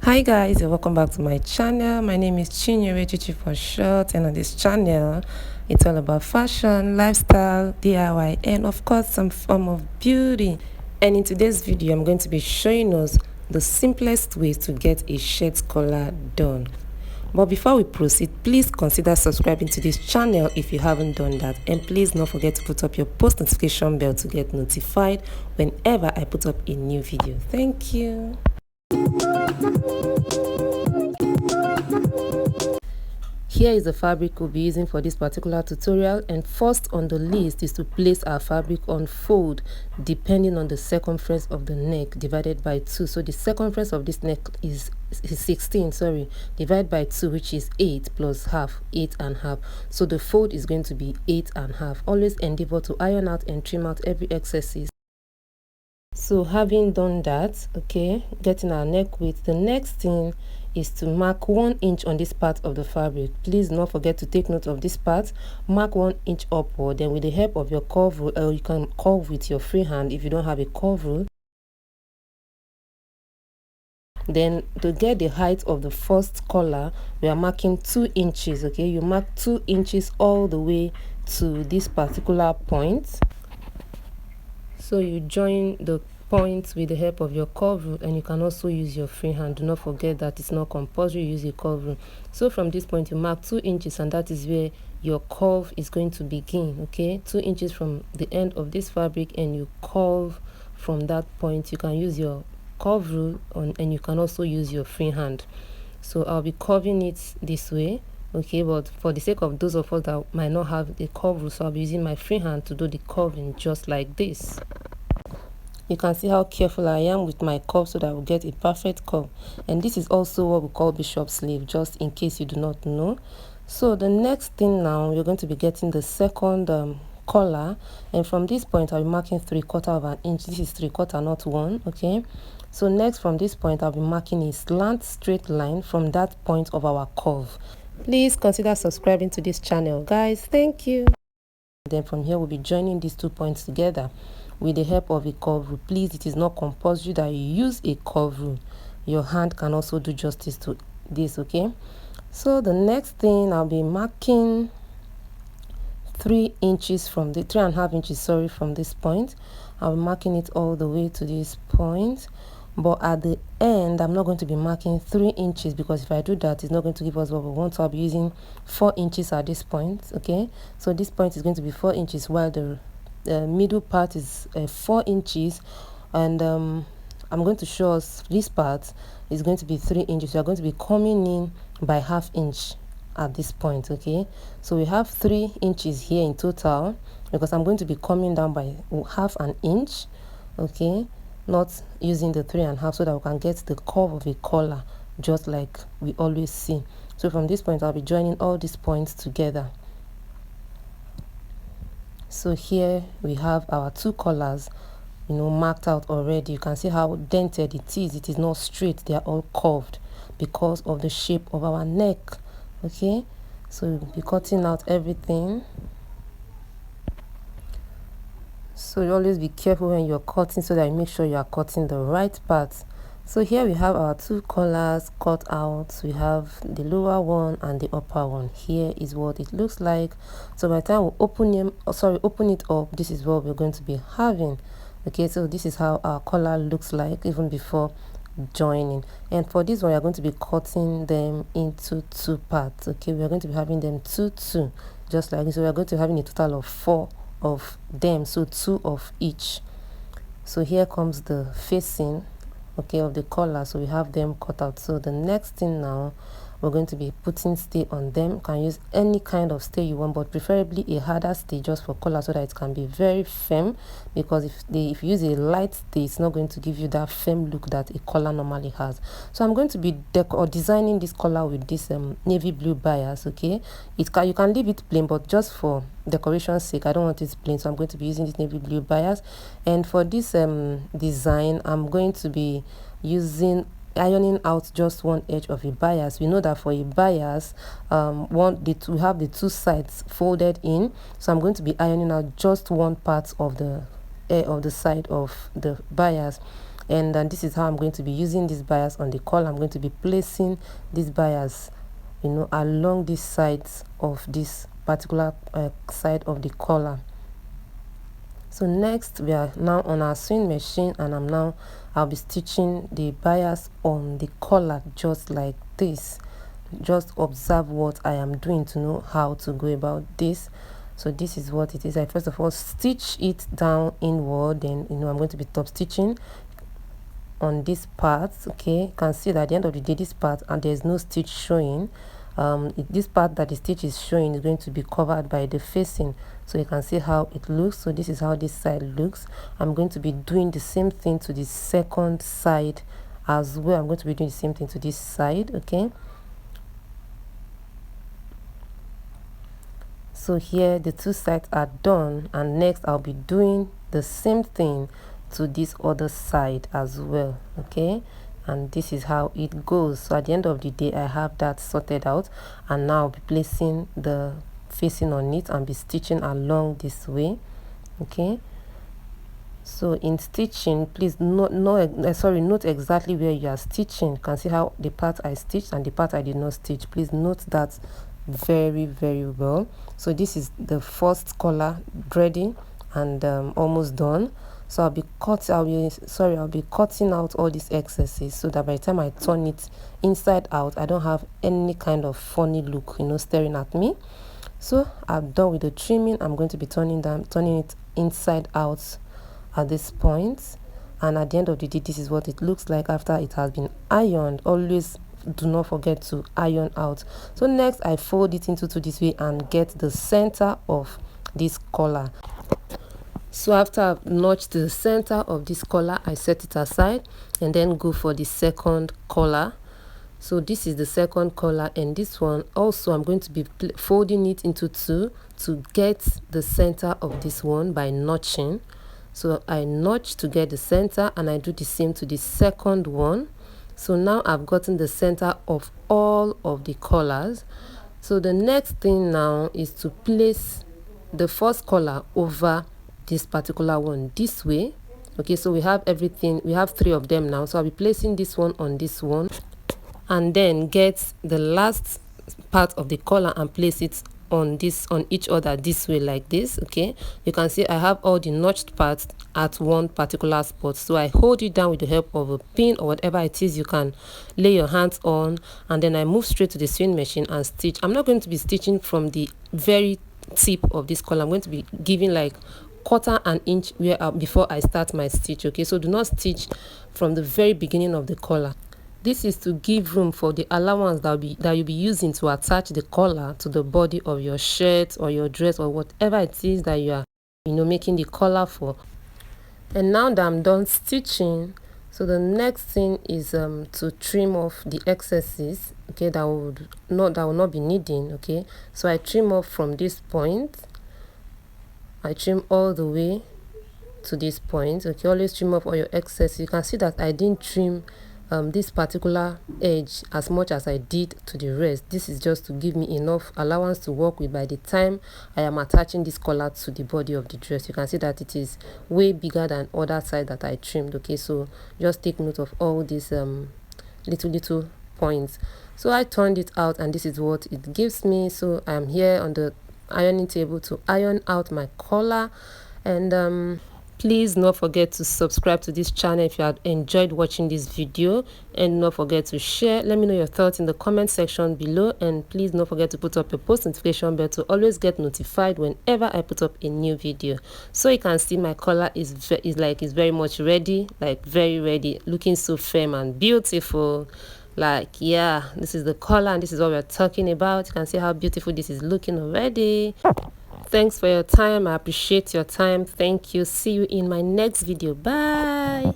Hi guys, and welcome back to my channel. My name is Chinyere Chichi for short, and on this channel it's all about fashion, lifestyle, DIY, and of course some form of beauty. And in today's video I'm going to be showing us the simplest ways to get a shirt collar done. But before we proceed, please consider subscribing to this channel if you haven't done that, and please don't forget to put up your post notification bell to get notified whenever I put up a new video. Thank you. Here is the fabric we'll be using for this particular tutorial, and first on the list is to place our fabric on fold depending on the circumference of the neck divided by 2. So the circumference of this neck is 16, divided by 2, which is 8 plus half, 8.5. So the fold is going to be 8.5. Always endeavor to iron out and trim out every excesses. So having done that, okay, getting our neck width, the next thing is to mark 1 inch on this part of the fabric. Please don't forget to take note of this part. Mark 1 inch upward. Then with the help of your curve rule, or you can curve with your free hand if you don't have a curve rule. Then to get the height of the first collar, we are marking 2 inches. Okay, you mark 2 inches all the way to this particular point. So you join the points with the help of your curve rule, and you can also use your free hand. Do not forget that it's not compulsory use a curve rule. So from this point you mark 2 inches, and that is where your curve is going to begin. Okay, 2 inches from the end of this fabric, and you curve from that point. You can use your curve rule and you can also use your free hand. So I'll be curving it this way. Okay, but for the sake of those of us that might not have a curve rule, so I'll be using my free hand to do the curving just like this. You can see how careful I am with my curve so that I will get a perfect curve. And this is also what we call bishop sleeve, just in case you do not know. So the next thing now, you're going to be getting the second collar, and from this point I'll be marking 3/4 of an inch. This is 3/4, not 1. Okay, so next from this point I'll be marking a slant straight line from that point of our curve. Please consider subscribing to this channel, guys. Thank you. Then from here we'll be joining these 2 points together with the help of a curve rule. Please, it is not compulsory that you use a curve rule. Your hand can also do justice to this. Okay, so the next thing, I'll be marking 3 inches from the 3.5 inches, from this point. I'll be marking it all the way to this point, but at the end I'm not going to be marking 3 inches, because if I do that, it's not going to give us what we want. So I'll be using 4 inches at this point. Okay, so this point is going to be 4 inches, while the middle part is 4 inches, and I'm going to show us this part is going to be 3 inches. We are going to be coming in by 1/2 inch at this point. Okay, so we have 3 inches here in total, because I'm going to be coming down by 1/2 an inch. Okay, not using the 3.5, so that we can get the curve of a collar just like we always see. So from this point I'll be joining all these points together. So here we have our 2 collars, marked out already. You can see how dented it is. It is not straight, they are all curved because of the shape of our neck. Okay, so we'll be cutting out everything. So you always be careful when you're cutting, so that you make sure you are cutting the right part. So here we have our 2 collars cut out. We have the lower one and the upper one. Here is what it looks like. So by the time we open it up, this is what we're going to be having. Okay, so this is how our collar looks like even before joining. And for this one, we are going to be cutting them into 2 parts. Okay, we are going to be having them 2 just like this. So we are going to be having a total of 4 of them, so 2 of each. So here comes the facing, okay, of the collar. So we have them cut out. So the next thing now, we're going to be putting stay on them. You can use any kind of stay you want, but preferably a harder stay just for collar, so that it can be very firm, because if you use a light stay, it's not going to give you that firm look that a collar normally has. So I'm going to be designing this collar with this navy blue bias. Okay, you can leave it plain, but just for decoration's sake, I don't want it plain, so I'm going to be using this navy blue bias. And for this design, I'm going to be ironing out just one edge of a bias. We know that for a bias, we have the 2 sides folded in, so I'm going to be ironing out just one part of the side of the bias. And this is how I'm going to be using this bias on the collar. I'm going to be placing this bias, you know, along these sides of this particular side of the collar. So next we are now on our sewing machine, and I'll be stitching the bias on the collar just like this. Just observe what I am doing to know how to go about this. So this is what it is. I first of all stitch it down inward, then I'm going to be top stitching on this part. Okay, you can see that at the end of the day, this part, and there's no stitch showing. This part that the stitch is showing is going to be covered by the facing, so you can see how it looks. So this is how this side looks. I'm going to be doing the same thing to the second side as well. I'm going to be doing the same thing to this side. Okay, so here the two sides are done, and next I'll be doing the same thing to this other side as well. Okay, and this is how it goes. So at the end of the day, I have that sorted out, and now I'll be placing the facing on it and be stitching along this way. Okay, so in stitching, please note exactly where you are stitching. You can see how the part I stitched and the part I did not stitch. Please note that very well. So this is the first collar ready and almost done. So I'll be cutting out all these excesses, so that by the time I turn it inside out, I don't have any kind of funny look, staring at me. So I'm done with the trimming. I'm going to be turning it inside out at this point, and at the end of the day, this is what it looks like after it has been ironed. Always do not forget to iron out. So next I fold it into this way and get the center of this collar. So after I've notched the center of this collar, I set it aside and then go for the second collar. So this is the second collar, and this one also I'm going to be folding it into two to get the center of this one by notching. So I notch to get the center, and I do the same to the second one. So now I've gotten the center of all of the collars. So the next thing now is to place the first collar over this particular one this way. Okay, so we have everything. We have three of them now. So I'll be placing this one on this one, and then get the last part of the collar and place it on each other this way, like this. Okay, you can see I have all the notched parts at one particular spot. So I hold it down with the help of a pin or whatever it is you can lay your hands on, and then I move straight to the sewing machine and stitch. I'm not going to be stitching from the very tip of this collar. I'm going to be giving like quarter an inch before I start my stitch. Okay, so do not stitch from the very beginning of the collar. This is to give room for the allowance that you'll be using to attach the collar to the body of your shirt or your dress or whatever it is that you are making the collar for. And now that I'm done stitching, so the next thing is to trim off the excesses, okay, that will not be needing. Okay, so I trim off from this point. I trim all the way to this point. Okay, always trim off all your excess. You can see that I didn't trim this particular edge as much as I did to the rest. This is just to give me enough allowance to work with by the time I am attaching this collar to the body of the dress. You can see that it is way bigger than other side that I trimmed. Okay, so just take note of all these little points. So I turned it out, and this is what it gives me. So I'm here on the ironing table to iron out my collar. And please not forget to subscribe to this channel if you have enjoyed watching this video, and not forget to share. Let me know your thoughts in the comment section below, and please don't forget to put up your post notification bell to always get notified whenever I put up a new video. So you can see my collar is very much ready, like very ready, looking so firm and beautiful. Like, yeah, this is the collar and this is what we're talking about. You can see how beautiful this is looking already. Thanks for your time. I appreciate your time. Thank you. See you in my next video. Bye.